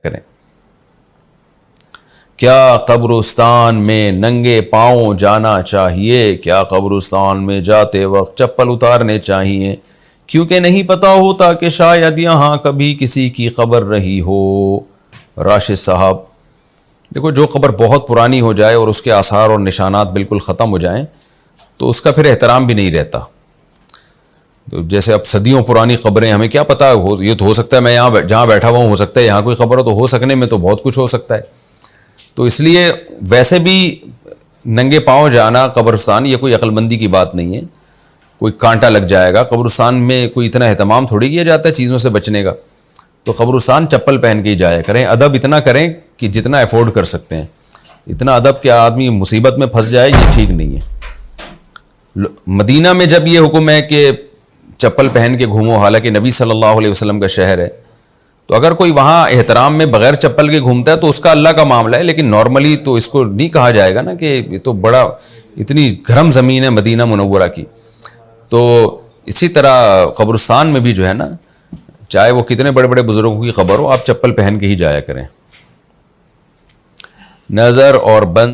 کریں۔ کیا قبرستان میں ننگے پاؤں جانا چاہیے؟ کیا قبرستان میں جاتے وقت چپل اتارنے چاہیے؟ کیونکہ نہیں پتہ ہوتا کہ شاید یہاں کبھی کسی کی قبر رہی ہو۔ راشد صاحب، دیکھو جو قبر بہت پرانی ہو جائے اور اس کے آثار اور نشانات بالکل ختم ہو جائیں تو اس کا پھر احترام بھی نہیں رہتا۔ تو جیسے اب صدیوں پرانی قبریں، ہمیں کیا پتہ یہ تو ہو سکتا ہے میں یہاں جہاں بیٹھا ہوا ہوں ہو سکتا ہے یہاں کوئی قبر ہو، تو ہو سکنے میں تو بہت کچھ ہو سکتا ہے۔ تو اس لیے ویسے بھی ننگے پاؤں جانا قبرستان یہ کوئی عقل مندی کی بات نہیں ہے، کوئی کانٹا لگ جائے گا۔ قبرستان میں کوئی اتنا اہتمام تھوڑی کیا جاتا ہے چیزوں سے بچنے کا، تو قبرستان چپل پہن کے ہی جایا کریں، ادب اتنا کریں کہ جتنا افورڈ کر سکتے ہیں۔ اتنا ادب کہ آدمی مصیبت میں پھنس جائے یہ ٹھیک نہیں ہے۔ مدینہ میں جب یہ حکم ہے کہ چپل پہن کے گھومو، حالانکہ نبی صلی اللہ علیہ وسلم کا شہر ہے، تو اگر کوئی وہاں احترام میں بغیر چپل کے گھومتا ہے تو اس کا اللہ کا معاملہ ہے، لیکن نارملی تو اس کو نہیں کہا جائے گا نا کہ یہ تو بڑا اتنی گرم زمین ہے مدینہ منورہ کی۔ تو اسی طرح قبرستان میں بھی جو ہے نا، چاہے وہ کتنے بڑے بڑے بزرگوں کی قبر ہو، آپ چپل پہن کے ہی جایا کریں۔ نظر اور بند